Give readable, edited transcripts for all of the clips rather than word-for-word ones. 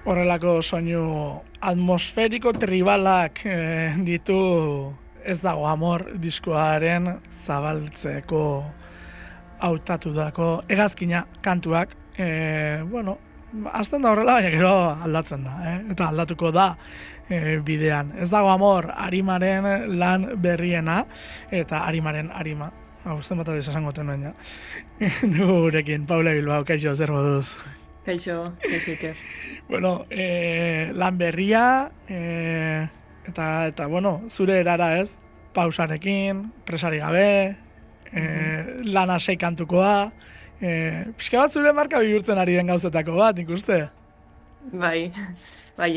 horrelako soinu atmosferiko tribalak ditu ez dago amor diskoaren zabaltzeko hautatutako hegazkina kantuak. Azten da horrela, baina gero aldatzen da, eta aldatuko da bidean. Ez dago amor arimaren lan berriena, eta arimaren arima. Usten bat adiz esango tenuen, ja. Dugu gurekin, Paula Bilbao, kaixo, zer moduz? Kaixo Iker. Lan berria, eta zure erara ez, pausarekin, presari gabe, lana seikantukoa, pixka bat zure marka bihurtzen ari den gauzetako bat, ikuste? Bai,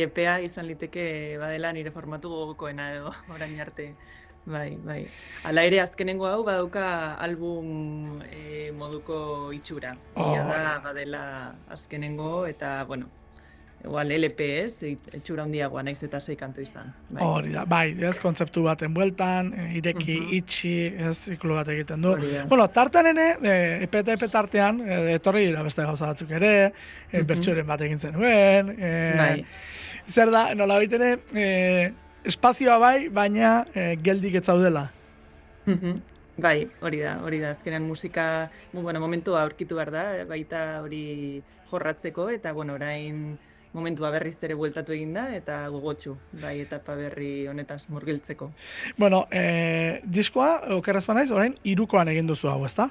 epea izan liteke badela nire formatu gogokoena edo, orain arte. Bai. Hala ere, azkenengo hau badauka album moduko itxura. Ia da, badela azkenengo, eta, igual LP ez, itxura handiagoa naiz eta 6 kantu izan. Hori da, ez kontzeptu baten bueltan, ireki, itxi, ez ziklo bat egiten du. Tartean ere, epe eta epe tartean, etorri dira beste gauza batzuk ere, bertsoren bat egin zenuen, zer da, nola baitene, espazioa bai, baina geldik ez zaudela. Bai, hori da, azkenean musika, momentua aurkitu behar da, baita hori jorratzeko, eta orain momentua berriz ere bueltatu egin da, eta gogotsu, bai, etapa berri honetaz murgiltzeko. Diskoa, okerraz banaiz, orain 3koan egin duzu hau, ezta?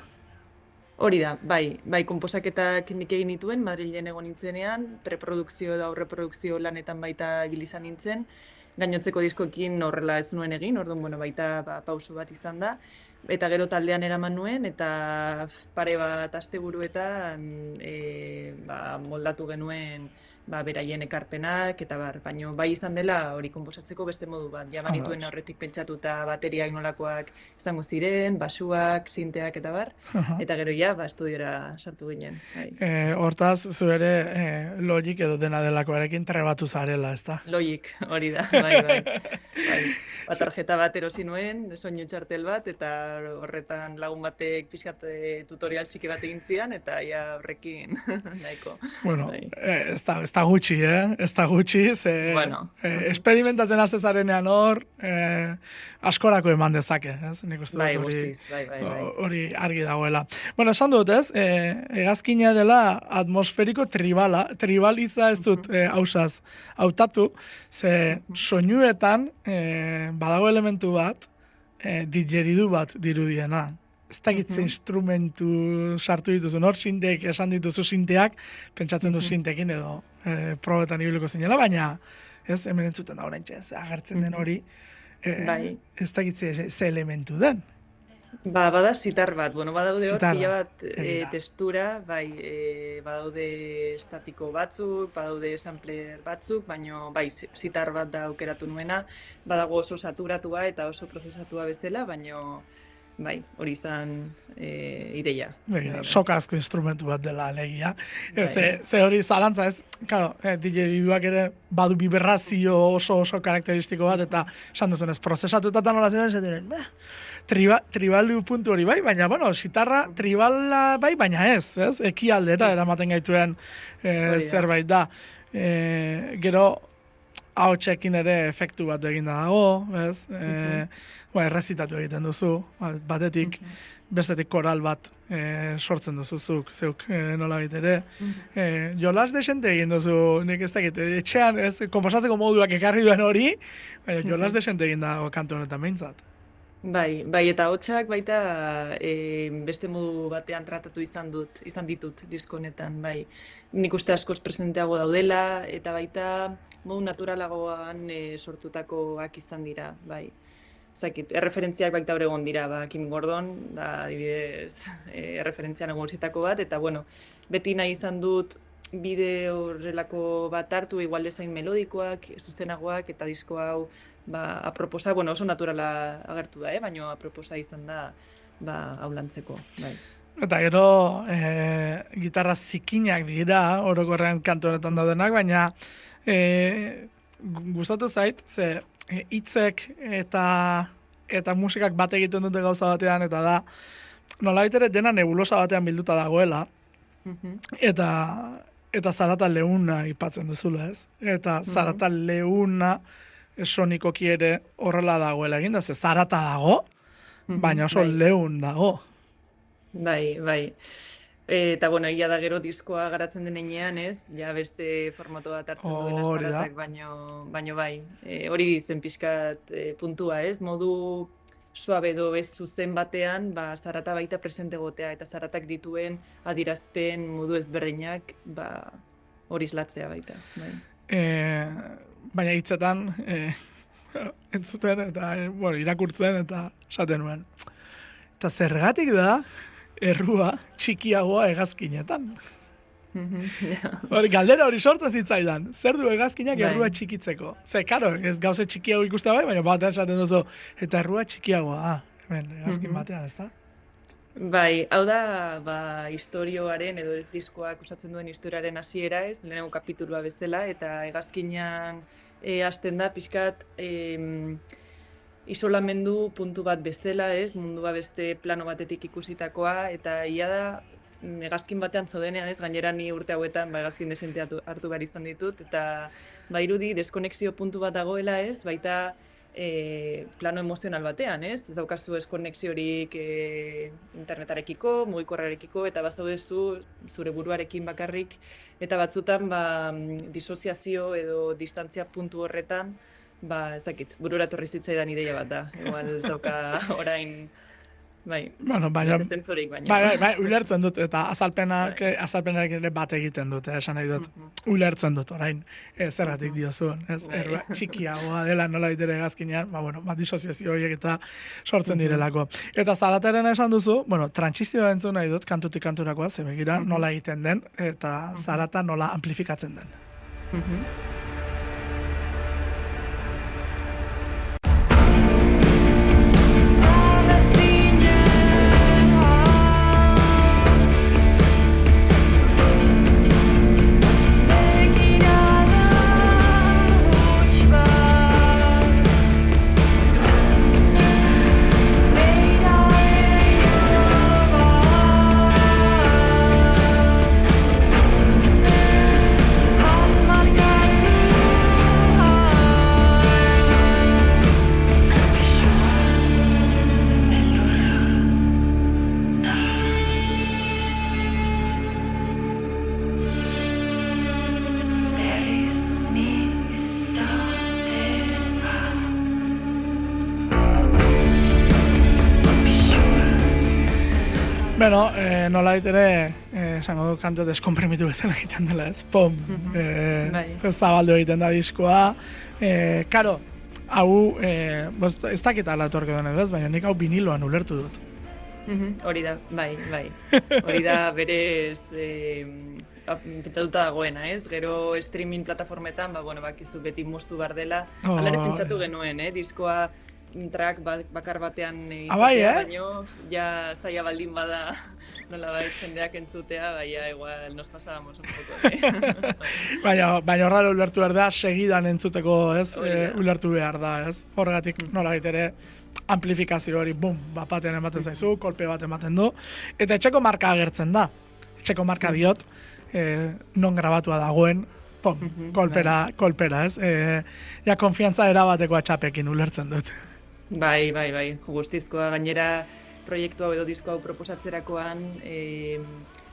Hori da, bai, konposaketak nik egin nituen, Madrilen egon nintzenean, preprodukzio edo aurreprodukzio lanetan baita ibilizan nintzen, gainotzeko diskoekin horrela ez nuen egin, orduan baita pauso bat izan da, eta gero taldean eraman nuen, eta pare bat asteburuetan moldatu genuen beraien ekarpenak, eta baina bai izan dela hori konposatzeko beste modu bat. Ja banituen aurretik pentsatuta bateriak nolakoak izango ziren, basuak, sinteak eta eta gero estudiora sartu ginen. Hortaz, zu ere Logic edo dena delakoarekin trebatu zarela, ezta? Logic, hori da, bai. Tarjeta bat erosi nuen, soinu txartel bat, eta horretan lagun batek pixkat tutorial txiki bat egin zian, eta horrekin nahiko. Ez da gutxi, ez da gutxi, experimentatzen azezarenean hor, askorako eman dezake, ez? Nik uste dut hori argi dagoela. Esan dut, ez? Hegazkina dela atmosferiko tribala, tribalitza ez dut hausaz hautatu, ze soinuetan badago elementu bat, digeridu bat dirudiena. Ez dakitze instrumentu sartu dituzun, hor sinteek esan dituzu sinteak, pentsatzen du sintekin edo probetan ibiliko zinela, baina ez hemen entzuten da orain txez, agertzen den hori, ez dakitze ze elementu den. Bada sitar bat, badaude hor pila bat testura, badaude estatiko batzuk, badaude sampler batzuk, baina sitar bat da aukeratu nuena, badago oso saturatua eta oso prozesatua bezala, baina hori izan ideia. Soka asko instrumentu bat dela alegia. Ze hori zalantza ez, digeriduak ere badu biberrazio oso karakteristiko bat, eta esan duzen ez prozesatuta eta nola ziren, ez diren, tribalu puntu hori bai, baina, sitarra tribala bai, baina ez, ekialdera eramaten gaituen zerbait da. Gero, ahotsekin ere efektu bat egin dago, ez? Errezitatu egiten duzu, batetik, bestetik koral bat sortzen duzu zeuk nola ere. Jolas desente egin duzu, nik ez dakit, etxean, komposatzeko moduak ekarri duen hori, jolas desente egin dago kantu honetan behintzat. Bai, eta hotxak baita beste modu batean tratatu izan ditut disko honetan, bai. Nik uste askoz presenteago daudela, eta baita modu naturalagoan sortutakoak izan dira, bai. Zakit, erreferentziak baita hor egon dira, Kim Gordon, da adibidez erreferentzian egonzietako bat, eta beti nahi izan dut bide horrelako bat hartu, igual dezain melodikoak, zuzenagoak, eta disko hau aproposa, oso naturala agertu da, baina aproposa izan da hau lantzeko. Eta gero gitarra zikinak dira, orokorrean kantu honetan daudenak, baina gustatu zait, ze hitzek eta musikak bat egiten dute gauza batean, eta da, nolabait ere dena nebulosa batean bilduta dagoela, eta eta zarata leuna ipatzen duzula, ez? Eta zarata leuna sonikoki ere horrela dagoela egin, da ze zarata dago, baina oso leun dago. Bai. Eta, bueno, egia da gero diskoa garatzen denean, ez? Ja beste formato bat hartzen duen zaratak, baino bai. Hori zen pixkat puntua, ez? Modu suabe edo ez zuzen batean, zarata baita presente gotea, eta zaratak dituen adirazpen modu ezberdinak, hori islatzea baita. Bai. Baina hitzetan, entzuten eta irakurtzen eta esaten nuen. Eta zergatik da, errua txikiagoa hegazkinetan. Galdera hori sortzen zitzaidan. Zer du hegazkinak errua txikitzeko? Ze, karo, ez gauze txikiago ikusten baina batean esaten duzu, eta errua txikiagoa, hemen, hegazkin batean, ez da? Bai, hau da, historioaren edo diskoak osatzen duen historiaren hasiera, ez, lehenengo kapitulua bezala, eta hegazkinean hasten da pixkat isolamendu puntu bat bezala, ez, mundua beste plano batetik ikusitakoa, eta ia da, hegazkin batean zaudenean, ez, gainera ni urte hauetan hegazkin desente hartu behar izan ditut, eta irudi deskonexio puntu bat dagoela, ez, baita plano emozional batean, ez? Ez daukazu deskonexiorik internetarekiko, mugikorrarekiko, eta bazaudezu zure buruarekin bakarrik, eta batzutan disoziazio edo distantzia puntu horretan, ez dakit, burura torri zitzaidan ideia bat da. Igual ez dauka orain, beste zentzurik baina. Bai, ulertzen dut, eta azalpenak ere bat egiten dut, esan nahi dut. Ulertzen dut, orain, zergatik diozun, ez? Errua txikiagoa dela nola ditere hegazkinean, disoziazio horiek eta sortzen direlako. Eta zarataren esan duzu, trantsizioa entzun nahi dut, kantutik kanturakoa, ze begira nola egiten den, eta zarata nola amplifikatzen den. Nola ere, esango du kantu deskomprimitu bezala egiten dela, ez? Pom! Zabaldu egiten da diskoa. Karo, hau, ez dakit ala etorke duen edo ez, baina nik hau viniloan ulertu dut. Hori da, bai. Hori da berez pentsatuta dagoena, ez? Gero streaming plataformetan, bakizu beti moztu bar dela. Hala ere pentsatu genuen, diskoa track bakar batean baino, ja zaila baldin bada nolabait jendeak entzutea, igual nos pasábamos un poco. Baina horrela ulertu behar da, segidan entzuteko, ez? Ulertu behar da, ez? Horregatik nolabait ere amplifikazio hori, bum, batean ematen zaizu, kolpe bat ematen du, eta etxeko marka agertzen da. Etxeko marka diot, non grabatua dagoen, pom, kolpera, ez? Ja, konfiantza erabateko atxapekin ulertzen dut. Bai, guztizkoa, gainera proiektu hau edo disko hau proposatzerakoan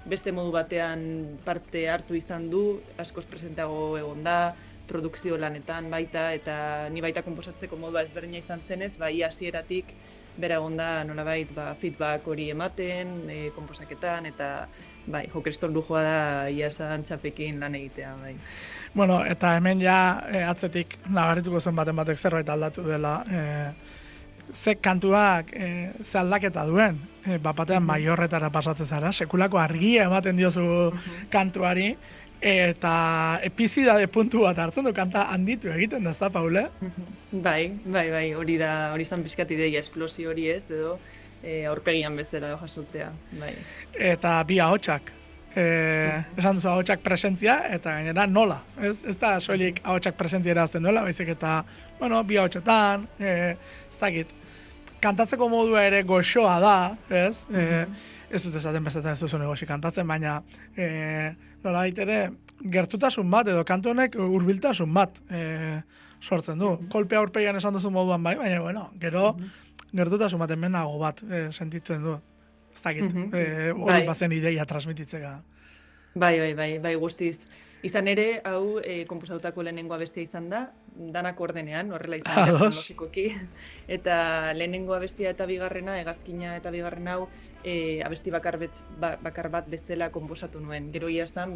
beste modu batean parte hartu izan du, askoz presentago egon da, produkzio lanetan baita, eta ni baita konposatzeko modua ezberdina izan zenez, hasieratik bera egon da nolabait feedback hori ematen, konposaketan, eta kriston lujoa da ia esan txapekin lan egitea, bai. Bueno, eta hemen ja atzetik nabarituko zen batek zerbait aldatu dela, ze kantuak ze aldaketa duen, batean maiorretara pasatzen zara, sekulako argia ematen diozu kantuari, eta epizidade puntu bat hartzen du, kanta handitu egiten da, ez da, Paule? Bai, hori zan pixkat ideia, esplosio hori ez, edo aurpegian bezala jasotzea, bai. Eta bi ahotsak, esan duzu ahotsak presentzia, eta gainera nola, ez da soilik ahotsak presentzia erazten duela, baizik eta, bi ahotsetan, ez dakit, kantatzeko modua ere goxoa da, ez? ez dut esaten bezaten ez duzu negozi kantatzen, baina nolabait ere gertutasun bat edo kantu honek hurbiltasun bat sortzen du. Kolpe aurpegian esan duzu moduan bai, baina bueno, gero gertutasun bat hemenago bat sentitzen du. Ez dakit, hori bazen ideia transmititzeka. Bai, guztiz. Izan ere, hau konposatutako lehenengo abestia izan da, danak ordenean, horrela izan da, kronologikoki. Eta lehenengo abestia eta bigarrena, hegazkina eta bigarren hau, abesti bakar bat bezala konposatu nuen. Gero ia zen,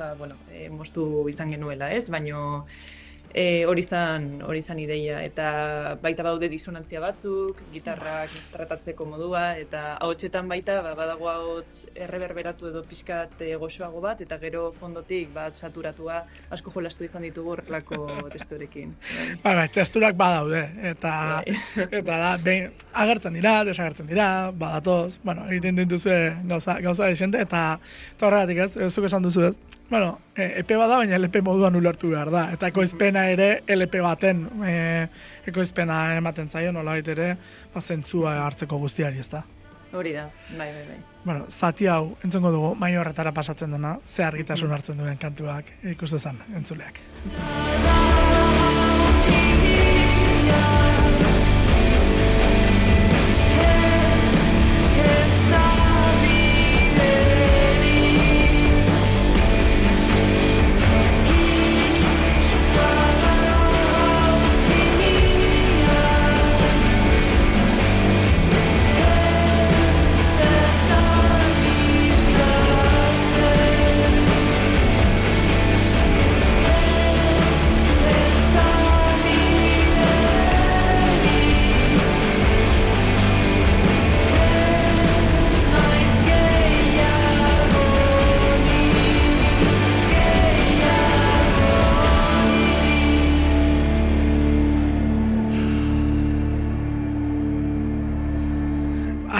moztu izan genuela, ez? Baino hori izan ideia. Eta baita baude disonantzia batzuk, gitarrak tratatzeko modua, eta ahotsetan baita badago ahots erreberberatu edo pixkat goxoago bat, eta gero fondotik bat saturatua asko jolastu izan ditugu horrelako testurekin. Bai, testurak badaude, eta da, agertzen dira, desagertzen dira, badatoz, egiten dituzue gauza desente, eta horregatik ez, zuk esan duzu ez, EP bada, baina LP moduan ulertu behar da. Eta ekoizpena ere LP baten ekoizpena ematen zaio, nolabait ere, zentzua hartzeko guztiari, ez da? Hori da, bai. Zati hau, entzungo dugu, mai horretara pasatzen dena, ze argitasun hartzen duen kantuak ikustezan, entzuleak.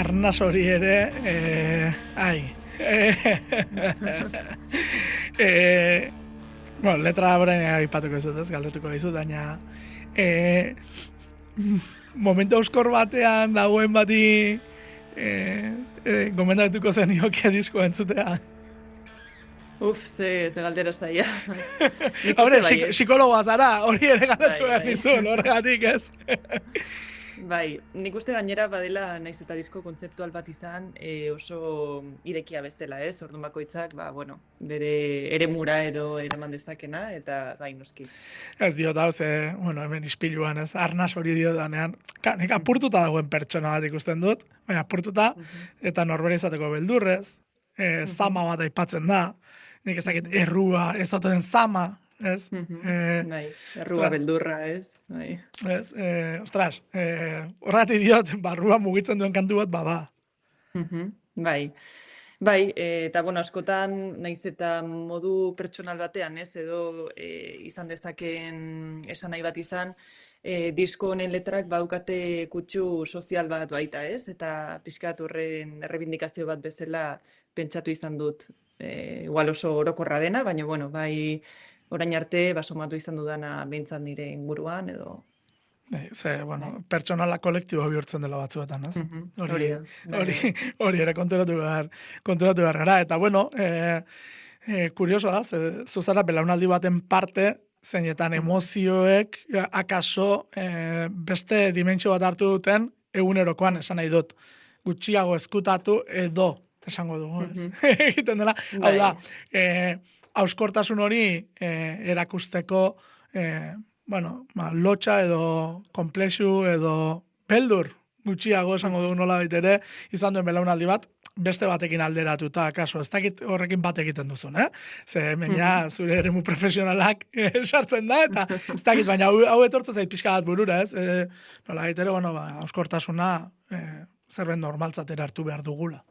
Arnas hori ere, letra horrein aipatuko izut, ez, galdetuko izut, baina momentu euskor batean dagoen bati gomendatuko zenioke disko entzutea. Ze galdera zaila. Hore, psikologoa zara, hori ere galdetu behar nizun, horregatik ez. Bai, nik uste gainera badela naiz eta disko kontzeptual bat izan oso irekia bezala, ez? Orduan bakoitzak, bere eremura edo eraman dezakena, eta bai, noski. Ez diot hau, hemen ispiluan, ez? Arnas hori diot danean. Nik apurtuta dagoen pertsona bat ikusten dut, baina apurtuta, eta norbera izateko beldurrez, zama bat aipatzen da, nik ezakit errua, ez oten zama, ez? Bai, errua beldurra, ez? Bai. Ez, ostras, horregatik diot, barrua mugitzen duen kantu bat bada. Bai, eta askotan naiz eta modu pertsonal batean, ez, edo izan dezaken esan nahi bat izan, disko honen letrak baukate kutsu sozial bat baita, ez? Eta pixkat horren errebindikazio bat bezala pentsatu izan dut. Igual oso orokorra dena, baina, bai, orain arte, basomatu izan dudana behintzat nire inguruan, edo... Pertsonala kolektibo bihurtzen dela batzuetan, ez? Hori ere konturatu behar gara. Eta, kurioso da, zuzara belaunaldi baten parte, zeinetan emozioek, akaso, beste dimentsio bat hartu duten, egunerokoan esan nahi dut. Gutxiago ezkutatu edo, esango dugu, ez? Egiten dela, hau da, hauskortasun hori erakusteko lotxa edo komplexu edo beldur gutxiago esango dugu nola baitere izan duen belaunaldi bat beste batekin alderatuta, kaso, ez dakit horrekin bat egiten duzun, Ze hemen zure eremu profesionalak sartzen da, eta ez dakit, baina hau etortzen zait pixka bat burura, ez? Nola baitere, hauskortasuna zerbait normaltzatera hartu behar dugula.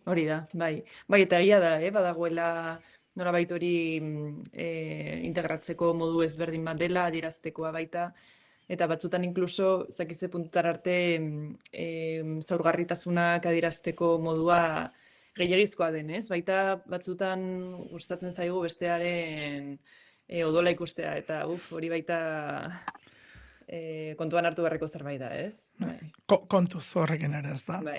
Hori da, bai. Bai, eta egia da, badagoela norabait hori integratzeko modu ezberdin bat dela, adieraztekoa baita, eta batzutan inkluso, zakize puntutar arte, zaurgarritasunak adierazteko modua gehiagizkoa denez, baita batzutan gustatzen zaigu bestearen odola ikustea, eta hori baita kontuan hartu beharreko zerbait da, ez? Bai. Kontuz horrekin ere, ez da. Bai,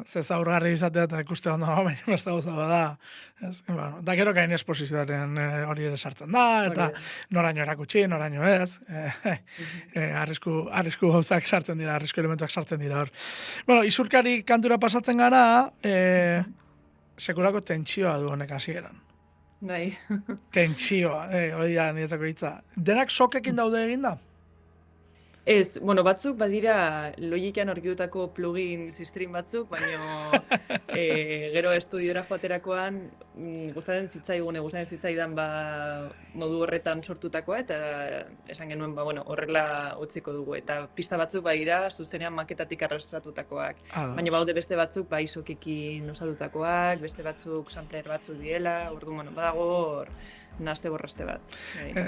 Ze zaurgarri izatea eta ikuste ondo, baina beste gauza bada. Ez, bueno, da gero gain esposizioaren hori ere sartzen da, eta noraino erakutsi, noraino ez. Arrisku gauzak sartzen dira, arrisku elementuak sartzen dira hor. Bueno, isurkari kantura pasatzen gara, sekulako tentsioa du honek hasieran. Bai. Tentsioa, hori da niretzako hitza. Denak sokekin daude eginda? Ez, bueno, batzuk badira logikan aurkitutako plugin sistrin batzuk, baina gero estudiora joaterakoan gustatzen zitzaidan modu horretan sortutakoa, eta esan genuen, bueno, horrela utziko dugu. Eta pista batzuk badira zuzenean maketatik arrastratutakoak. Baina baude beste batzuk isokekin osatutakoak, beste batzuk sampler batzuk diela, orduan, bueno, badago hor naste borraste bat.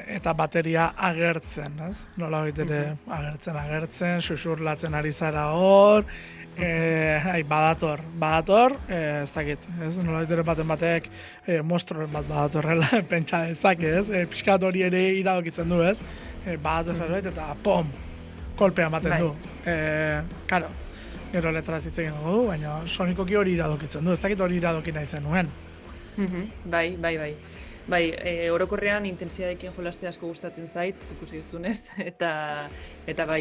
Eta bateria agertzen, ez? Nola ere agertzen, susurlatzen ari zara hor, badator, ez dakit, ez? Nola ere batek mostroren bat badatorrela pentsa dezake, ez? Piskat hori ere iradokitzen du, ez? Badator zerbait eta pom, kolpea ematen du. Karo, gero letra zitzen du, baina sonikoki hori iradokitzen du, ez dakit hori iradoki nahi zenuen. Bai. Bai, orokorrean intentsidadekin jolaste asko gustatzen zait, ikusi duzunez, eta bai,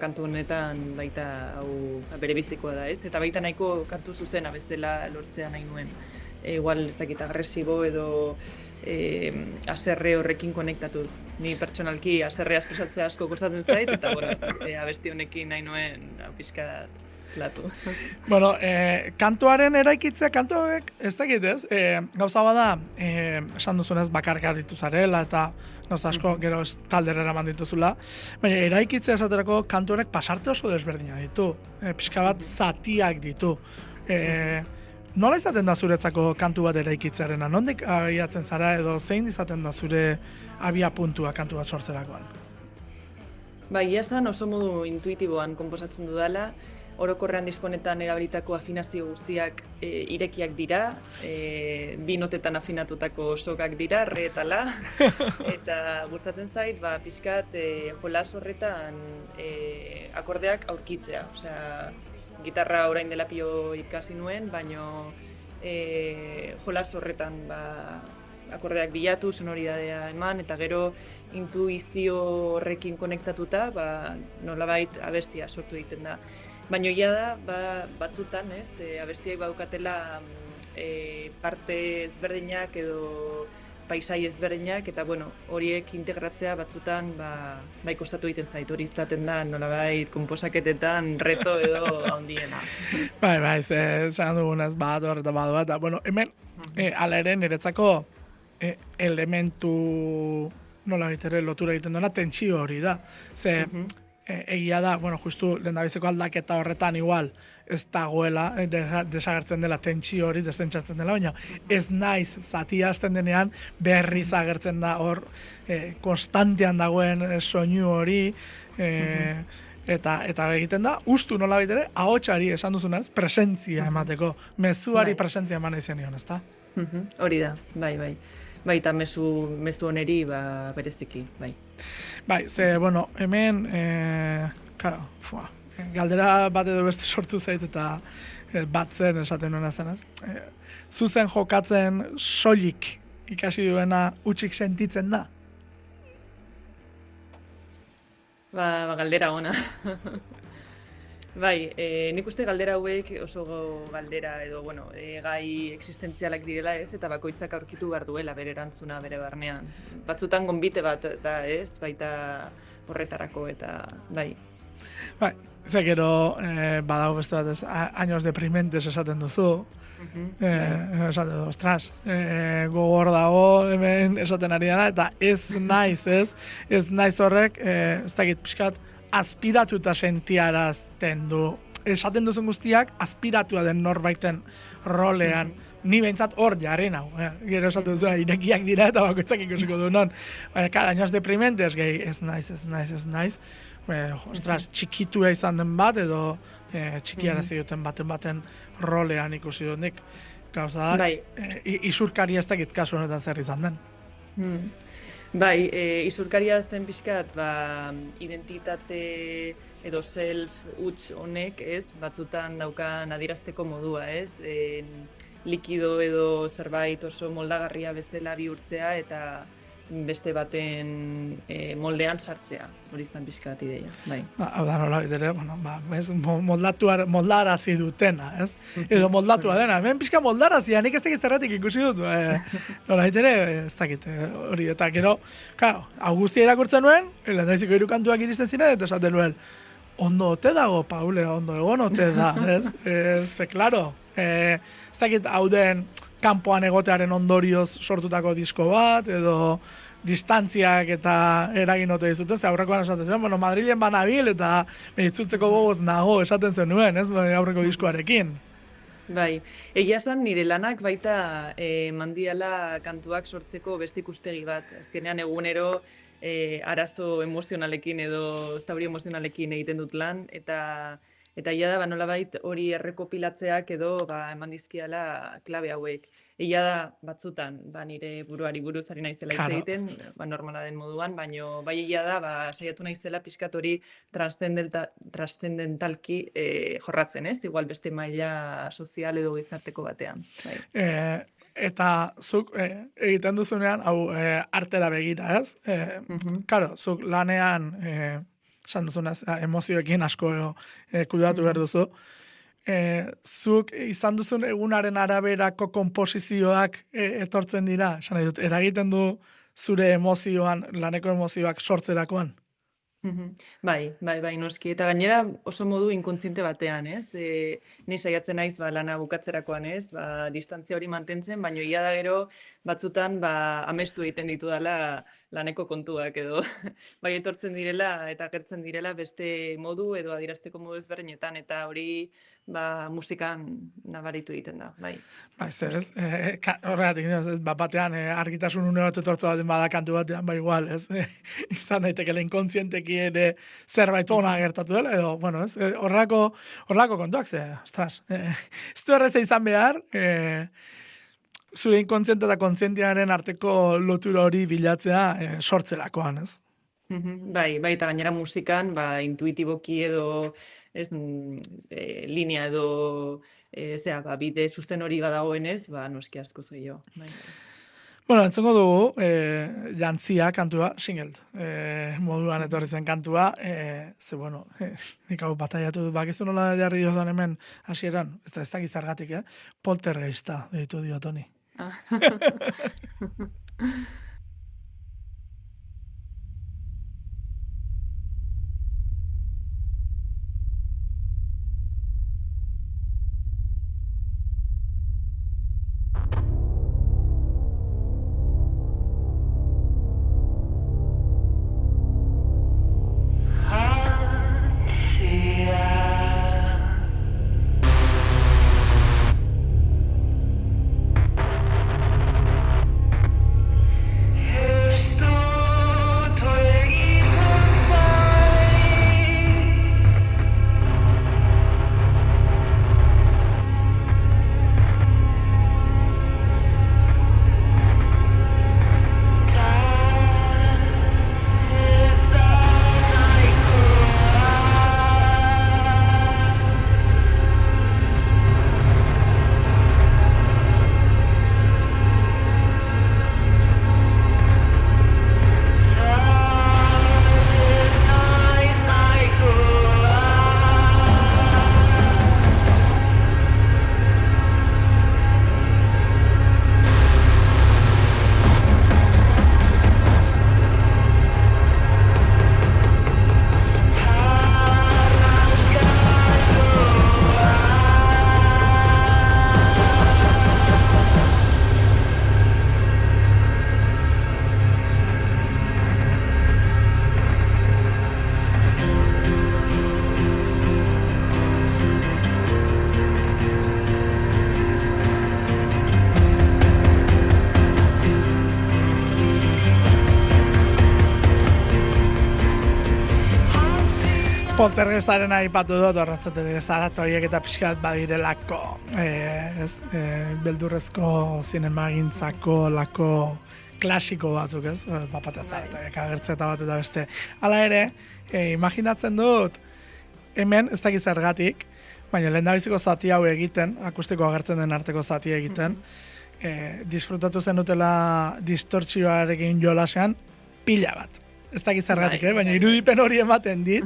kantu honetan baita hau bere bizikoa da, ez? Eta baita nahiko kantu zuzena bezala lortzea nahi nuen. Igual, ez dakit, agresibo edo haserre horrekin konektatuz. Ni pertsonalki haserrea espresatzea asko gustatzen zait, eta bueno, abesti honekin nahi nuen pixkat zlatu. Bueno, kantuaren eraikitzea, kantuak ez dakit ez, gauza bada, esan duzunez bakarrik aritu zarela eta gauza asko gero taldera eraman dituzula, baina eraikitzea esaterako kantuarek pasarte oso desberdina ditu, pixka bat zatiak ditu. Nola izaten da zuretzako kantu bat eraikitzearena? Nondik abiatzen zara edo zein izaten da zure abia puntua kantu bat sortzerakoan? Bai, esan oso modu intuitiboan konposatzen dudala, orokorrean diskonetan erabilitako afinazio guztiak irekiak dira, bi notetan afinatutako sokak dira, re eta la, eta gustatzen zait, pixkat jolas horretan akordeak aurkitzea. Osea, gitarra orain dela pilo ikasi nuen, baino jolas horretan akordeak bilatu, sonoridadea eman, eta gero intuizio horrekin konektatuta, nolabait abestia sortu egiten da. Baina da, batzutan, ez, abestiak badukatela parte ezberdinak edo paisai ezberdinak, eta bueno, horiek integratzea batzutan bai kostatu egiten zait, hori izaten da, nolabait, konposaketetan reto edo handiena. Bai, esan dugunez, badator eta badu bat, bueno, hemen, ala ere, niretzako elementu nolabait ere lotura egiten duena, tentsio hori da, ze, egia da, bueno, justu lehendabiziko aldaketa horretan igual ez dagoela, desagertzen dela tentsio hori, destentsatzen dela, baina ez naiz zatia hasten denean berriz agertzen da hor konstantean dagoen soinu hori, eta egiten da, ustu nolabait ere, ahotsari esan duzunaz, presentzia emateko, mezuari presentzia eman nahi zenion, ezta? Hori da, bai. Bai, eta mezu oneri bereziki, bai. Bai, ze, bueno, hemen, galdera bat edo beste sortu zait eta batzen esaten nuena zenaz. Zuzen jokatzen soilik ikasi duena utxik sentitzen da? Galdera ona. Bai, nik uste galdera hauek oso galdera edo, bueno, gai existentzialak direla ez, eta bakoitzak aurkitu behar duela bere erantzuna bere barnean. Batzutan gonbite bat da ez, baita horretarako eta bai. Bai, ze gero badago beste bat ez, años deprimentes esaten duzu, esaten du, ostras, gogor dago hemen esaten ari dena, eta ez naiz horrek, ez dakit pixkat, aspiratuta sentiarazten du. Esaten duzun guztiak, aspiratua den norbaiten rolean. Ni behintzat hor jarri nau. Gero esaten duzuna, irekiak dira eta bakoitzak ikusiko du non. Baina, kara, años deprimentes, gehi, ez naiz. Ostras, txikitua izan den bat, edo txikiarazi duten baten rolean ikusi dut nik. Gauza da, isurkari ez dakit kasu honetan zer izan den. Bai, isurkaria zen pixkat, identitate edo self huts honek, ez, batzutan daukan adierazteko modua, ez, likido edo zerbait oso moldagarria bezala bihurtzea eta beste baten moldean sartzea, hori izan pixkat ideia, bai. Hau da nola ere, bueno, ez, moldarazi dutena, ez? Edo moldatua dena, hemen pixka moldarazia, nik ez dakit zerratik ikusi dut, nola ere, ez dakit, hori, eta gero, claro, hau guztia irakurtzen nuen, lehendaiziko 3 kantuak iristen ziren, eta esaten nuen, ondo ote dago, Paule, ondo egon ote da, ez? Ze, claro, ez dakit hau den kanpoan egotearen ondorioz sortutako disko bat, edo distantziak eta eragin ote dizute, ze aurrekoan esaten zen, bueno, Madrilen banabil eta itzultzeko gogoz nago esaten zenuen, ez, aurreko diskoarekin. Bai, egia esan nire lanak baita mandiala kantuak sortzeko beste ikuspegi bat. Azkenean egunero arazo emozionalekin edo zauri emozionalekin egiten dut lan, eta ia da, nolabait hori errekopilatzeak edo eman dizkiala klabe hauek. Egia da, batzutan, nire buruari buruz ari naizela hitz egiten, normala den moduan, baino bai egia da, saiatu naizela pixkat hori transcendentalki jorratzen, ez? Igual beste maila sozial edo gizarteko batean. Bai. Eta zuk egiten duzunean, hau artera begira, ez? Karo, zuk lanean, esan duzunez, emozioekin asko kudeatu behar duzu. Zuk izan duzun egunaren araberako konposizioak etortzen dira, esan nahi dut, eragiten du zure emozioan, laneko emozioak sortzerakoan? Bai, noski. Eta gainera oso modu inkontziente batean, ez? Ni saiatzen naiz lana bukatzerakoan, ez? Distantzia hori mantentzen, baina ia da gero batzutan amestu egiten ditu dela laneko kontuak edo bai etortzen direla eta agertzen direla beste modu edo adierazteko modu ezberdinetan eta hori musikan nabaritu egiten da, bai. Ez, horregatik, batean argitasun une bat etortza baten bada kantu batean, igual, ez? Izan daitekela inkontzienteki ere zerbait ona gertatu dela, edo, bueno, ez? Horrelako kontuak, ostras, ez du erreza izan behar, zure inkontziente eta kontzientearen arteko lotura hori bilatzea sortzerakoan, ez? Bai, eta gainera musikan, intuitiboki edo, ez, linea edo, bide susten hori badagoenez, noski asko gehiago. Bueno, entzongo dugu, jantzia kantua, single, moduan etorri zen kantua, ze, bueno, nik hau bataiatu dut, bakizu nola jarri diodan hemen hasieran, ez da gizargatik, poltergeista, deitu dio Toni. Poltergeistaren aipatu dut, horratzote zaratu horiek eta pixkat badirelako, beldurrezko zinemagintzako lako klasiko batzuk, ez? Papata zaretaik agertzea eta bat eta beste. Hala ere, imaginatzen dut, hemen, ez dakiz zergatik, baina lehendabiziko zati hau egiten, akustiko agertzen den arteko zati egiten, disfrutatu zenutela distortzioarekin jolasean, pila bat. Ez dakiz zergatik, baina irudipen hori ematen dit,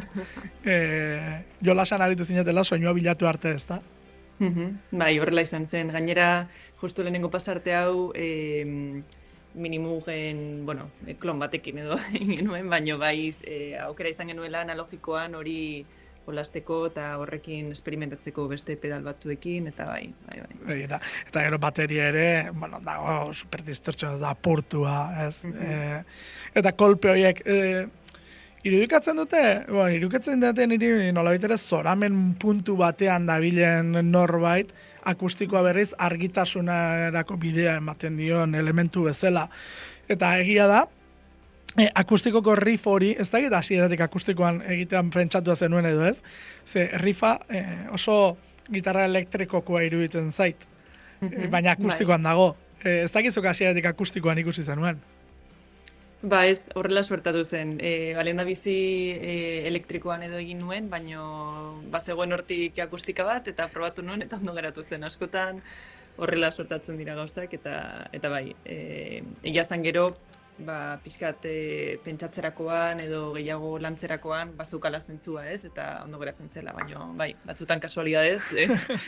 jolasean aritu zinetela soinua bilatu arte, ez da? Bai, horrela izan zen. Gainera, justu lehenengo pasarte hau, minimugen, bueno, klon batekin edo egin genuen, baina bai, aukera izan genuela analogikoan hori jolasteko eta horrekin esperimentatzeko beste pedal batzuekin, eta bai. Eta gero bateria ere, bueno, dago superdistortzioa da apurtua, ez? Eta kolpe horiek, irudikatzen dute niri nolabait ere zoramen puntu batean dabilen norbait, akustikoa berriz argitasunerako bidea ematen dion elementu bezala. Eta egia da, akustikoko riff hori, ez da egita hasieratik akustikoan egitean pentsatua zenuen edo ez, ze riffa oso gitarra elektrikokoa iruditzen zait, baina akustikoan dago. Ez dakizuk hasieratik akustikoan ikusi zenuen. Ba ez, horrela suertatu zen. Balenda bizi elektrikoan edo egin nuen, baino bazegoen hortik akustika bat, eta probatu nuen, eta ondo geratu zen askotan, horrela suertatzen dira gauzak, eta bai, egia zan gero, pixkat pentsatzerakoan edo gehiago lantzerakoan bazukala zentzua, ez? Eta ondo geratzen zela, baina bai, batzutan kasualidadez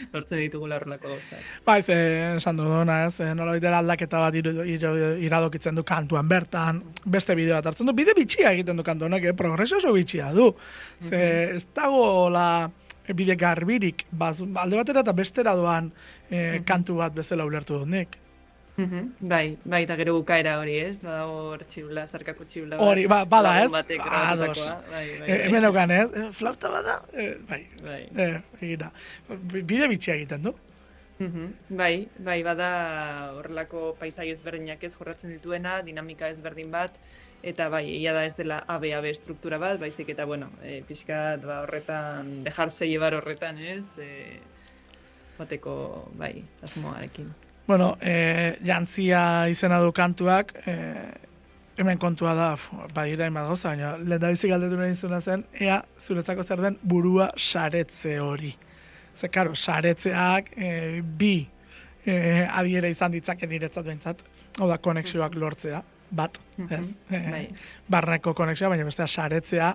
lortzen ditugula horrelako gauzak. Bai, esan duduna, ez? Nolabait aldaketa bat iradokitzen du kantuan bertan, beste bideo bat hartzen du, bide bitxia egiten du kantu honek, progresio oso bitxia du. Ze ez dagoela bide garbirik, alde batera eta bestera doan kantu bat bezala ulertu dut nik. Bai, eta gero bukaera hori, ez? Badago hor txibla, zarkako txibla. Hori, bada, ez? Ados. Hemen okan, ez? Flauta bada? Bai. Egira. Bide bitxia egiten du. Bai, bada horrelako paisai ezberdinak ez jorratzen dituena, dinamika ezberdin bat, eta bai, egia da ez dela AB struktura bat, baizik eta, bueno, pixkat horretan, dejarse llevar horretan, ez? Bateko, bai, asmoarekin. Bueno, jantzia izena du kantuak, hemen kontua da, badira ima gauza, baina lehendabizik galdetu nahi izuna zen, ea zuretzako zer den burua saretze hori. Ze, karo, saretzeak bi adiera izan ditzake niretzat behintzat, hau da, konexioak lortzea, bat, ez? Barneko konexioa, baina bestea saretzea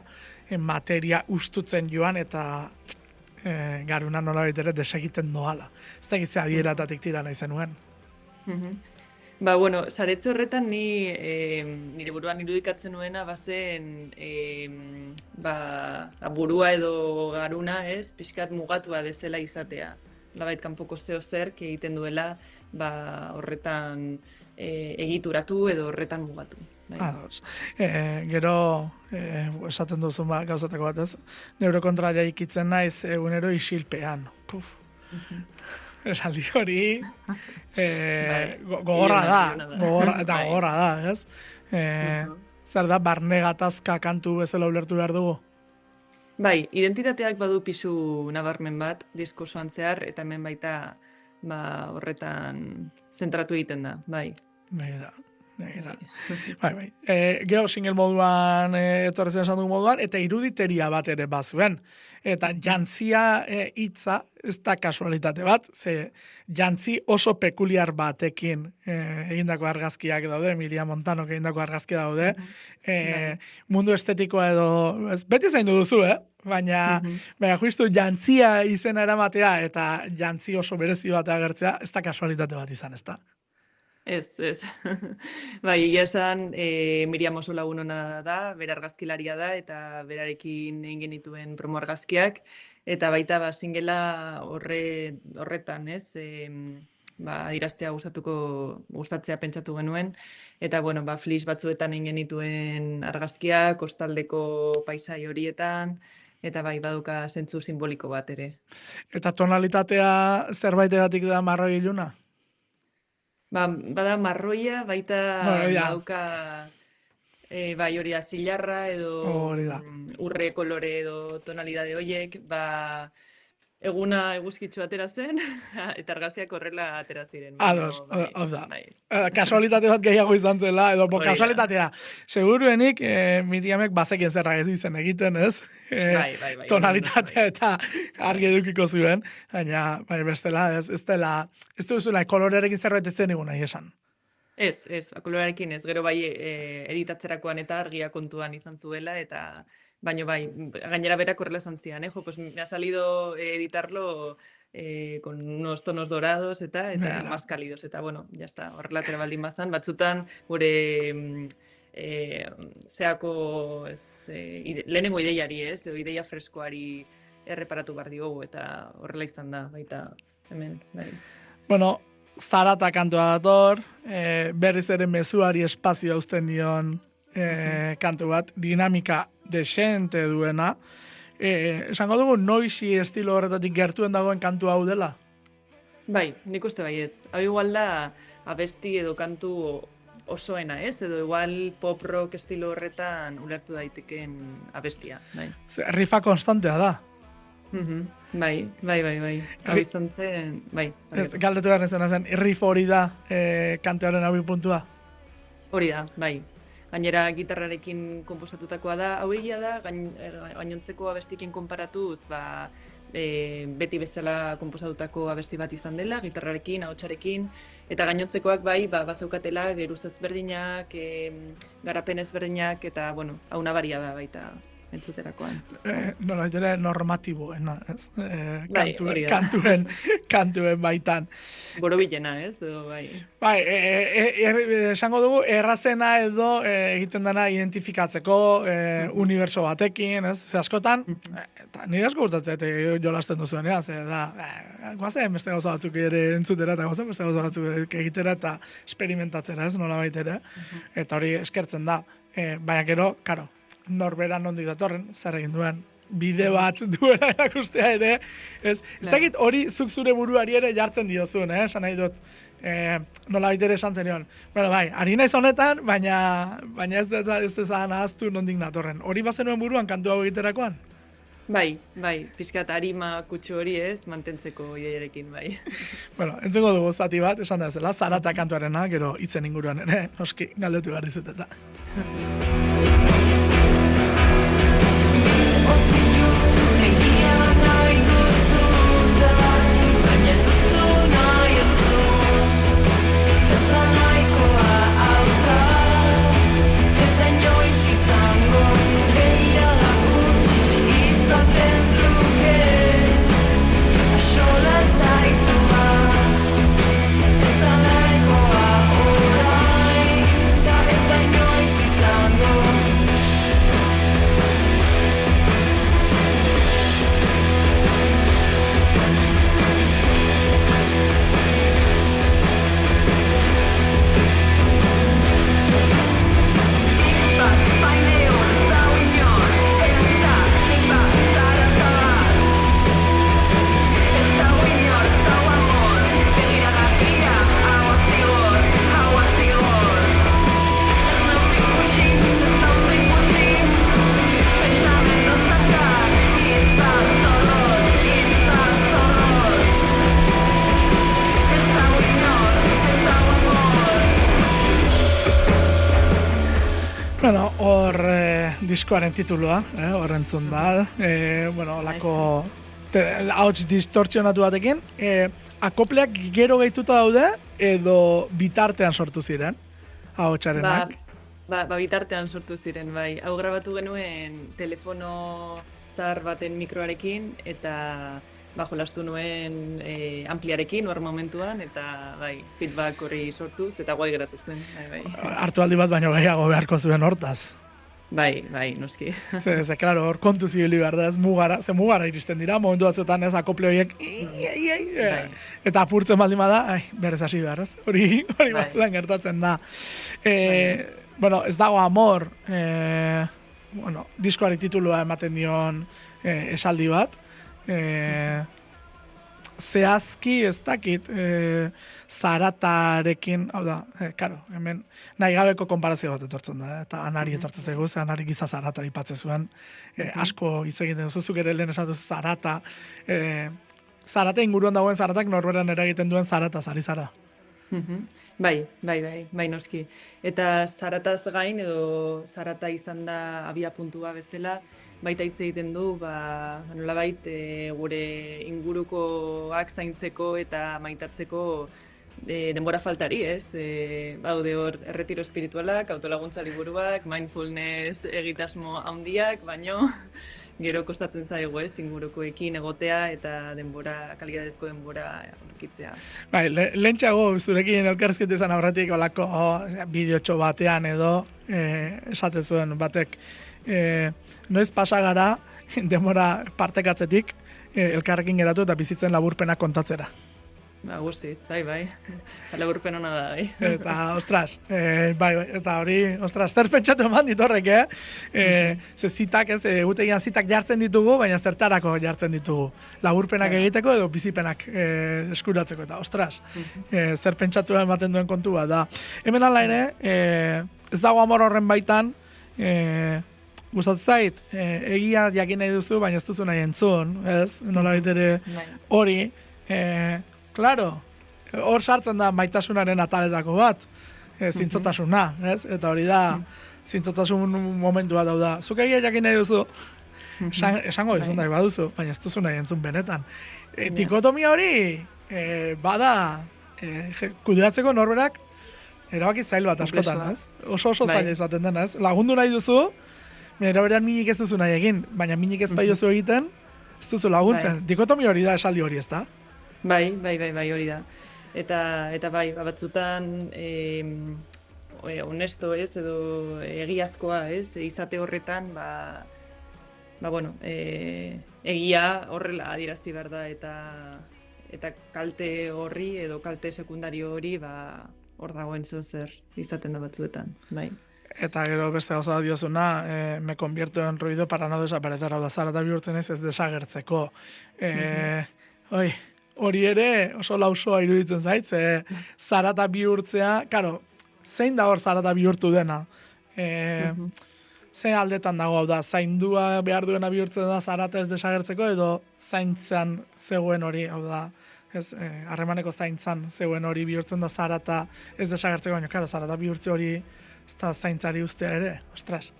materia ustutzen joan eta garuna nola ere desegiten doala. Ez da gizea adieratatik tira nahi zenuen. Ba, bueno, saretze horretan nire buruan irudikatzen nuena bazen burua edo garuna, ez, pixkat mugatua bezala izatea. Labait kanpoko zeo zer egiten duela horretan egituratu edo horretan mugatu. Ados. Gero, esaten duzu gauzatako bat ez, neuro kontra jaikitzen naiz egunero isilpean. Esaldi hori gogorra da, ez? Zer da, barne gatazka kantu bezala ulertu behar dugu? Bai, identitateak badu pisu nabarmen bat diskursoan zehar, eta hemen baita horretan zentratu egiten da, bai. Bai. Gero single moduan, etorrezen esan dugu moduan, eta iruditeria bat ere bazuen. Eta jantzia hitza ez da kasualitate bat, ze jantzi oso pekuliar batekin egindako argazkiak daude, Emilia Montanok egindako argazkia daude, mundu estetikoa edo, beti zaindu duzu, baina justu jantzia izena eramatea eta jantzi oso berezi bat agertzea, ez da kasualitate bat izan, ez da? Ez. Bai, egia esan, Miriam oso lagun ona da, bera argazkilaria da, eta berarekin egin genituen promo argazkiak, eta baita singela horretan, ez, adieraztea gustatzea pentsatu genuen, eta, bueno, flish batzuetan egin genituen argazkiak, kostaldeko paisai horietan, eta bai, baduka zentzu simboliko bat ere. Eta tonalitatea zerbaitegatik da marroi iluna? Bada marroia, baita badauka bai hori azilarra edo urre kolore edo tonalidade horiek, eguna eguzkitzu atera zen, eta argazkiak horrela atera ziren. Ados, Bai, hau da. bai. Kasualitate bat gehiago izan zela, edo Hori da. kasualitatea. Seguruenik, Miriamek bazekien zerra ez izen egiten, ez? Bai. Tonalitatea eta argi edukiko zuen, baina bestela, ez duzula, kolorerekin zerbait ez zen egun nahi esan. Ez, kolorearekin ez, gero bai editatzerakoan eta argia kontuan izan zuela, eta baino bai, gainera berak horrela izan zian, pues me ha salido editarlo con unos tonos dorados eta más cálidos, eta bueno, ya está, horrela atera baldin bazan, batzutan gure zeako lehenengo ideiari ez, ideia freskoari erreparatu behar diogu, eta horrela izan da, baita hemen, bai. Bueno, Zarata kantua dator, berriz ere mezuari espazioa uzten dion kantu bat, dinamika desente duena. Esango dugu noisi estilo horretatik gertuen dagoen kantu hau dela? Bai, nik uste baietz. Hau igual da abesti edo kantu osoena, ez? Edo igual pop rock estilo horretan ulertu daiteken abestia. Bai. Rifa konstantea da. Bai. Hau izan zen, bai. Galdetu behar nezuna zen, riff hori da kantuaren hau puntua? Hori da, bai. Gainera gitarrarekin konposatutakoa da, hau egia da, gainontzeko abestikin konparatuz, beti bezala konposatutako abesti bat izan dela, gitarrarekin, ahotsarekin, eta gainontzekoak bai, bazeukatela geruz ezberdinak, garapen ezberdinak, eta, bueno, hau nabaria da baita entzuterakoan. Nolait ere normatiboena, ez? Hori da. Kantuen baitan. Borobilena, ez? Edo, bai. Bai, esango dugu, errazena edo egiten dena identifikatzeko uniberso batekin, ez? Ze askotan, eta nire asko gurtatzen jolasten duzuen, ze da, guazen beste gauza batzuk ere entzutera, eta guazen beste gauza batzuk egitera, eta experimentatzera, ez? Nola baitere. Eta hori eskertzen da. Baina gero, karo, norbera nondik datorren, zer egin duen, bide bat duela erakustea ere, ez dakit hori zuk zure buruari ere jartzen diozun, esan nahi dut, nola baitere esan zenion. Bueno, bai, ari naiz honetan, baina ez dezan ahaztu nondik datorren. Hori bazenuen buruan kantu hau egiterakoan? Bai, pixkat arima kutsu hori ez, mantentzeko ideiarekin, bai. Bueno, entzengo dugu zati bat, esan da zela, Zarata kantuarena, gero hitzen inguruan ere, noski, galdetu behar dizuteta. Bueno, hor diskoaren titulua, horrentzun da, lako hauts distortzionatu batekin, akopleak gero gehituta daude, edo bitartean sortu ziren, hautsarenak? Bitartean sortu ziren, bai. Hau grabatu genuen telefono zahar baten mikroarekin, eta jolastu nuen ampliarekin, hor momentuan, eta bai, feedback horri sortuz, eta guai geratu zen. Bai. Hartu aldi bat baino gehiago beharko zuen hortaz. Bai, noski. Ze, klaro, hor kontu zibili behar da, mugara iristen dira, momentu batzuetan ez akople horiek, eta apurtzen baldin bada, berez hasi behar, ez? Hori batzuetan gertatzen da. Bueno, ez dago amor, diskoari titulua ematen dion esaldi bat, zehazki ez dakit Zaratarekin, hau da, karo, hemen nahi gabeko konparazio bat etortzen da, eta Anari etortzen zaigu, ze Anari giza Zarata ipatze zuen, asko hitz egiten duzuzuk ere lehen esan duzu Zarata, zarata inguruan dagoen zaratak norberan eragiten duen zarataz ari zara. Bai, noski. Eta zarataz gain edo zarata izan da abia puntua bezala, baita hitz egiten du, nolabait gure ingurukoak zaintzeko eta maitatzeko denbora faltari, ez? Baude hor erretiro espiritualak, autolaguntza liburuak, mindfulness egitasmo handiak, baino gero kostatzen zaigu, ez, ingurukoekin egotea eta kalitatezko denbora aurkitzea. Bai, lehentxeago zurekin elkarrizketa izan aurretik olako bideotxo batean edo esaten zuen batek noiz pasa gara denbora partekatzetik elkarrekin geratu eta bizitzen laburpena kontatzera. Guztiz, bai. Laburpen hona da, bai. Eta, ostras, bai, eta hori, ostras, zer pentsatu eman ditorrek, ze zitak, egutegian zitak jartzen ditugu, baina zertarako jartzen ditugu. Laburpenak egiteko edo bizipenak eskuratzeko, eta, ostras, zer pentsatu ematen duen kontua da. Hemen ala ere, ez dago amor horren baitan, gustatu zait, egia jakin nahi duzu, baina ez duzu nahi entzun, ez? Nola ere hori, claro, hor sartzen da maitasunaren ataletako bat, zintzotasuna, ez? Eta hori da, zintzotasun momentua dauda. Zuk egia jakin nahi duzu, esango dizun nahi baduzu, baina ez duzu nahi entzun benetan. Dikotomia hori, bada, kudeatzeko norberak, erabaki zail bat askotan, ez? Oso zaila izaten dena, ez? Lagundu nahi duzu, eraberean minik ez duzu nahi egin, baina minik ez bai duzu egiten, ez duzu laguntzen. Dikotomia hori da, esaldi hori, ez da? Bai, hori da. Eta bai, batzutan honesto, ez, edo egiazkoa, ez, izate horretan, bueno, egia horrela adierazi behar da, eta kalte horri edo kalte sekundario hori, hor dagoen zer izaten da batzuetan, bai. Eta gero beste gauza diozuna, me convierto en ruido para no desaparecer, hau da, zarata bihurtzen ez desagertzeko. Hori ere oso lausoa iruditzen zait, zarata bihurtzea, karo, zein da hor zarata bihurtu dena? Zein aldetan dago, hau da, zaindua behar duena bihurtzen da zarata ez desagertzeko, edo zaintzan zegoen hori, hau da, harremaneko zaintzan zegoen hori bihurtzen da zarata ez desagertzeko, baina, karo, zarata bihurtze hori ez da zaintzari ustea ere, ostras.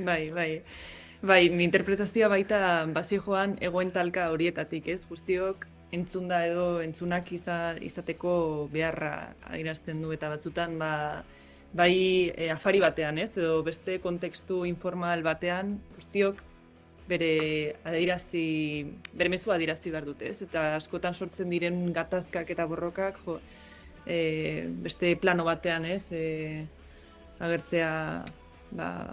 Bai, mi interpretazioa baita bazioan egoen talka horietatik, ez, guztiok, entzunda edo entzunak izateko beharra adierazten du eta batzutan bai afari batean, ez, edo beste kontekstu informal batean guztiok bere mezua adierazi behar dute, ez, eta askotan sortzen diren gatazkak eta borrokak beste plano batean, ez, agertzea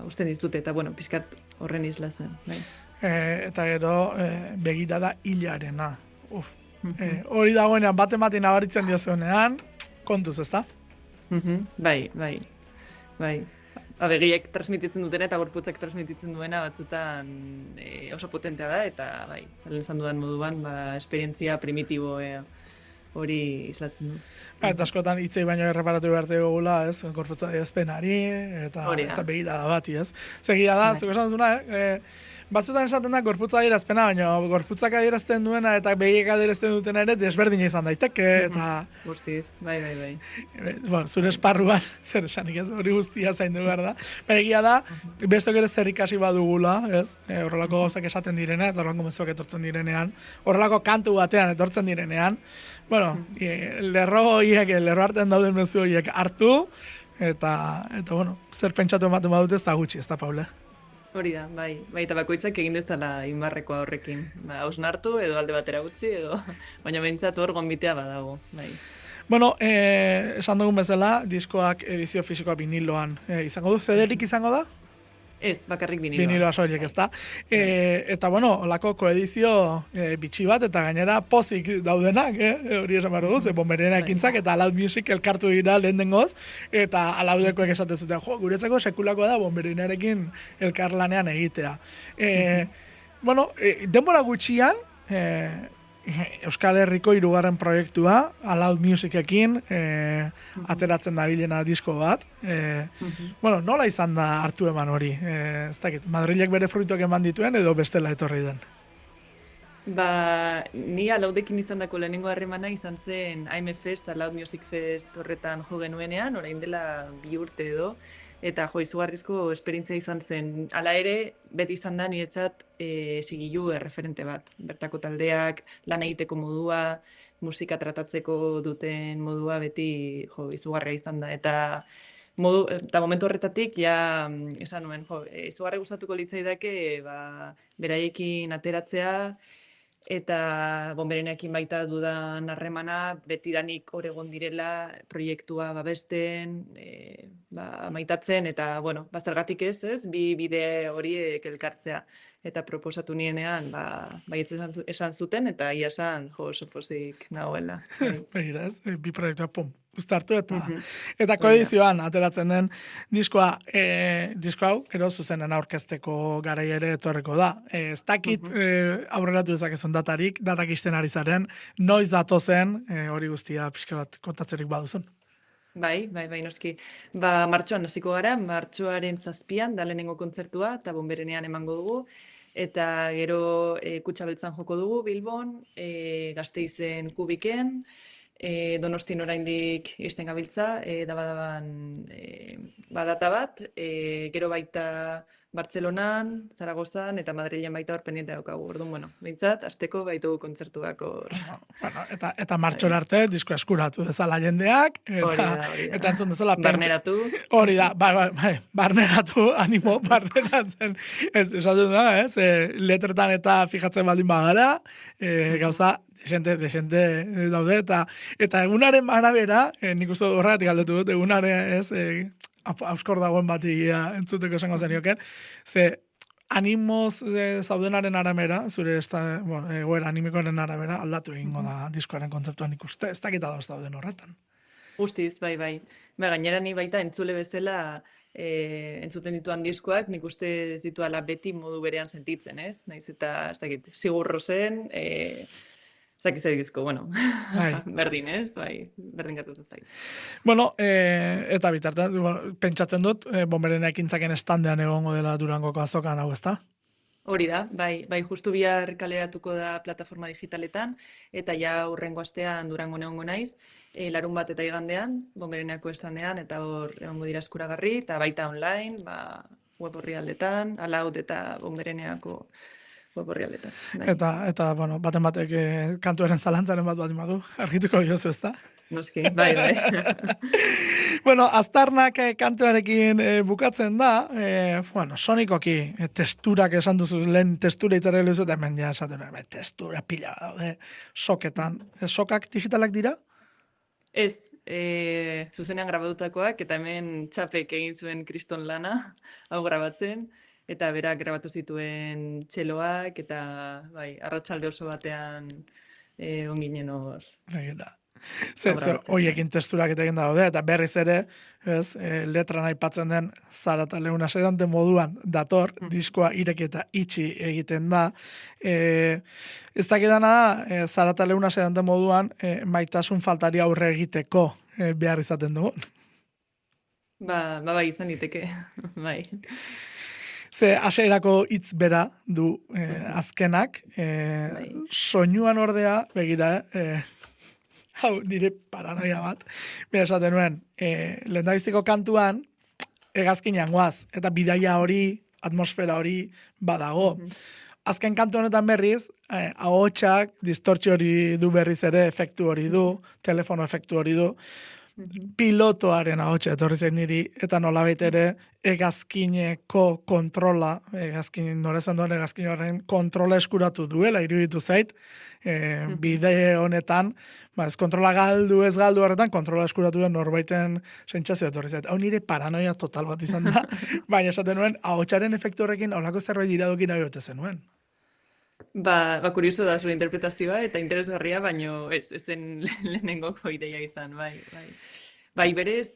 usten dizute, eta bueno, pixkat horren isla zen, bai. Eta gero begirada hilarena. Hori dagoenean baten nabaritzen diozuenean, kontuz, ezta? Bai. Begiek transmititzen dutena eta gorputzak transmititzen duena batzutan oso potentea da, eta bai, lehen esan dudan moduan, esperientzia primitibo hori islatzen du. Eta askotan hitzei baino erreparatu behar dugula, ez? Gorputza adierazpenari eta begirada bati, ez? Segia da, zuk esan duzuna, batzutan esaten da gorputza adierazpena, baina gorputzak adierazten duena eta begiek adierazten dutena ere desberdina izan daiteke, eta... Guztiz, bai. Bueno, zure esparruan, zer esanik ez, hori guztia zaindu behar da. Egia da, bestok ere zer ikasi badugula, ez? Horrelako gauzak esaten direna, eta horrelako mezuak etortzen direnean, horrelako kantu batean etortzen direnean, bueno, lerro artean dauden mezu horiek hartu, eta bueno, zer pentsatu ematen badute ez da gutxi, ez da, Paule? Hori da, bai, eta bakoitzak egin dezala inbarrekoa horrekin. Hausnartu edo alde batera utzi, baina behintzat hor gonbitea badago, bai. Bueno, esan dugun bezala, diskoak edizio fisikoa viniloan izango du, Federik izango da? Ez, bakarrik viniloa. Viniloa soilik, ez da. Eta, bueno, olako koedizio bitxi bat, eta gainera pozik daudenak, hori esan behar dugu, Bomberena ekintzak, eta Loud Music elkartu dira lehen dengoz, eta Loudekoek esaten zuten, guretzako sekulakoa da Bomberenarekin elkarlanean egitea. Bueno, denbora gutxian, Euskal Herriko 3. proiektua, Loud Musicekin, ateratzen dabilena disko bat. Bueno, nola izan da hartu eman hori? Ez dakit, Madrilek bere fruituak eman dituen edo bestela etorri den? Ni Alaudekin izan dako lehenengo harremana izan zen AIM Fest, Loud Music Fest horretan jo genuenean, orain dela 2 urte edo, eta jo, izugarrizko esperientzia izan zen. Hala ere, beti izan da niretzat sigilu erreferente bat. Bertako taldeak, lan egiteko modua, musika tratatzeko duten modua beti jo, izugarria izan da. Eta momentu horretatik, ja, esan nuen, jo, izugarri gustatuko litzaidake, beraiekin ateratzea, eta Bonberenekin baita dudan harremana, betidanik hor egon direla, proiektua babesten, maitatzen, eta, bueno, zergatik ez, bi bide horiek elkartzea. Eta proposatu nienean, baietz esan zuten, eta ia esan, jo, oso pozik nagoela. Begira, ez? Bi proiektua, pum, uztartu eta Mhm. eta Hori da. koedizioan ateratzen den disko hau, gero zuzenen aurkezteko garai ere etorreko da. Ez dakit aurreratu dezakezun datak isten ari zaren, noiz datozen hori guztia pixka bat kontatzerik baduzun. Bai, noski. Martxoan hasiko gara, martxoaren 7an da lehenengo kontzertua, eta Bonberenean emango dugu. Eta gero Kutxa Beltzan joko dugu, Bilbon, Gasteizen Kubiken, Donostin oraindik iristen gabiltza, daban badata bat, gero baita Bartzelonan, Zaragozan eta Madrilen baita hor pendiente daukagu. Orduan, bueno, behintzat, asteko baitugu kontzertuak hor. Bueno, eta martxora arte disko eskuratu dezala jendeak, Hori da. eta entzun dezala Barneratu. Hori da, bai, barneratu, animo, barneratzen. Ez, esatu da, ez, letretan eta fijatzen baldin bagara, gauza, desente daude, eta egunaren arabera, nik uste horregatik aldetu dut, egunaren, ez, auskor dagoen bat entzuteko esango zenioken, ze animoz zaudenaren arabera, zure egoera animikoaren arabera, aldatu egingo da diskoaren kontzeptuan ikuste, ez dakita da dauden horretan. Guztiz, bai. Gainera ni baita entzule bezala entzuten dituan diskoak, nik uste ez dituala beti modu berean sentitzen, ez? Naiz eta, ez dakit, zigurro zen, ez dakit dizko, bueno, berdin, ez? Bai, berdin gertatzen zait. Bueno, eta bitartean, pentsatzen dut, Bonberena ekintzaken estandean egongo dela Durangoko azokan hau, ezta? Hori da, bai, justu bihar kaleratuko da plataforma digitaletan, eta ja hurrengo astean Durangon egongo naiz, larun bat eta igandean, Bonbereneako estandean, eta hor egongo dira eskuragarri, eta baita online, web orrialdetan, Alaud eta Bonbereneako web orrialdetan. Bai. Eta, bueno, baten batek kantuaren zalantzaren bat badu, argituko diozu, ezta? Noski, bai. Bueno, aztarnak kantuarekin bukatzen da, sonikoki testurak esan duzu, lehen testura itzarri lezu, eta hemen ja esaten testura pila daude, soketan. Sokak digitalak dira? Ez, zuzenean grabatutakoak, eta hemen Txapek egin zuen kriston lana, hau grabatzen, eta berak grabatu zituen txeloak, eta bai, arratsalde oso batean onginen hor. Hoiekin testurak eta egin daude, eta berriz ere, letran aipatzen den Zarata Leuna sedante moduan dator, diskoa ireki eta itxi egiten da. Ez dakidana da, Zarata Leuna sedante moduan, maitasun faltari aurre egiteko behar izaten dugu. Bai, izan diteke, bai. Ze hasierako hitz bera du azkenak, soinuan ordea, begira, hau nire paranoia bat, bera esaten nuen, lehendabiziko kantuan, hegazkinean guaz, eta bidaia hori, atmosfera hori badago. Azken kantu honetan berriz, ahotsak, distortzio hori du berriz ere, efektu hori du, telefono efektu hori du, pilotoaren ahotsa etorri zen niri, eta nolabait ere hegazkineko kontrola, norezan duen hegazkin horren kontrola eskuratu duela, iruditu zait, bide honetan, ez kontrola galdu ez galdu horretan, kontrola eskuratu duen norbaiten sentsazio etorri zait. Hau nire paranoia total bat izan da, baina esaten nuen, ahotsaren efektu horrekin holako zerbait iradoki nahi ote zenuen. Kurioso da zure interpretazioa eta interesgarria, baino ez zen lehenengoko ideia izan, bai. Bai, berez,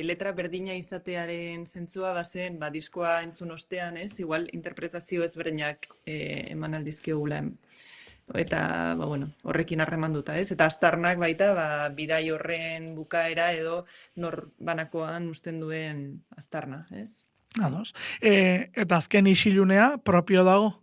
letra berdina izatearen zentzua bazen, diskoa entzun ostean, ez? Igual interpretazio ezberdinak eman aldizkiogula. Eta, horrekin harremanduta, ez? Eta aztarnak baita, bidai horren bukaera edo norbanakoan usten duen aztarna, ez? Ados. Eta azken isilunea propio dago?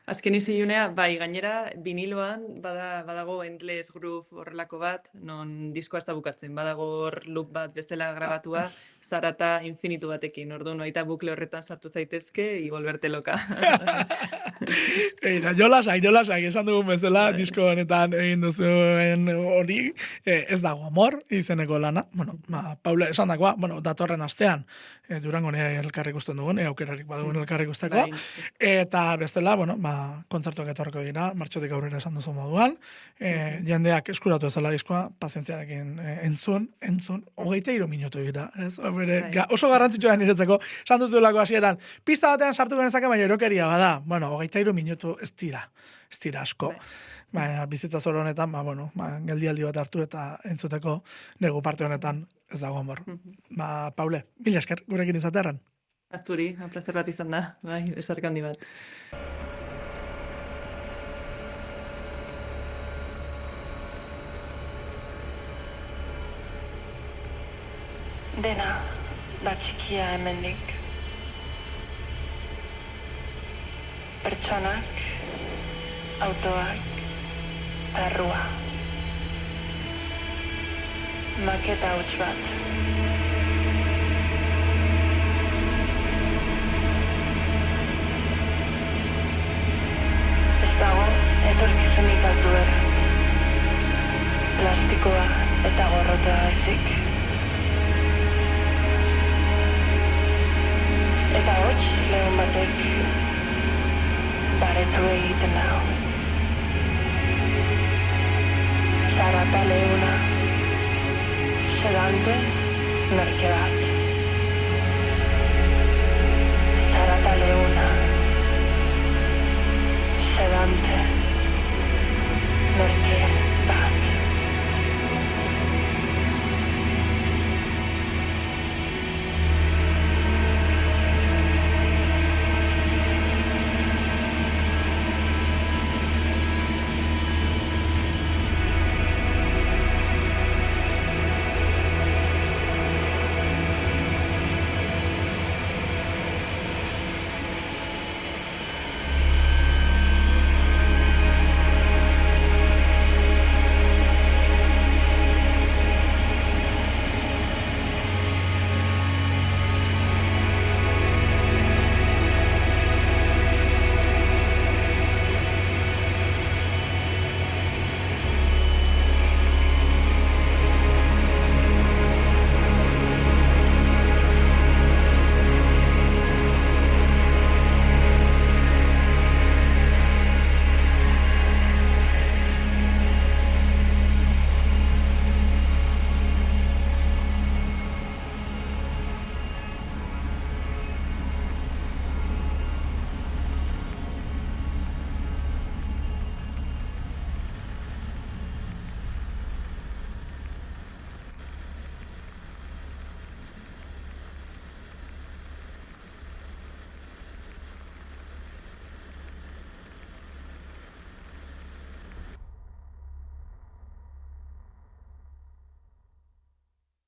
Azken izilunea, bai, gainera, viniloan badago Endless Groove horrelako bat, non diskoa ez da bukatzen. Badago hor loop bat bestela grabatua, zarata infinitu batekin. Orduan, baita bukle horretan sartu zaitezke, y volverte loka. Eira, jolasak, esan dugun bezala, disko honetan egin duzuen hori, ez dago amor, izeneko lana. Bueno, Paula esan dagoa, datorren astean, Durango elkarri ikusten dugun, aukerarik badugun elkarri ikusteko. Eta bestela, kontzertuak etorreko dira, martxotik aurrera esan duzu moduan, jendeak eskuratu ezala diskoa, pazientziarekin entzun, 23 minutu dira, ez? Oso garrantzitsua niretzeko, esan duzulako hasieran, pista batean sartu genezake, baina erokeria bada, 23 minutu ez dira asko. Baina bizitza zoro honetan, geldialdi bat hartu eta entzuteko negu parte honetan ez dago amor. Paule, mila esker gurekin izatearren. Azturi, plazer bat izan da, bai, esark handi bat. Dena, da txikia hemendik. Pertsonak, autoak, errua. Maketa huts bat. Ez dago, etorkizunik altuera. Plastikoa eta gorrotoa baizik. Eta hots lehun batek baretu egiten dago. Zarata lehuna, sedante, merke bat.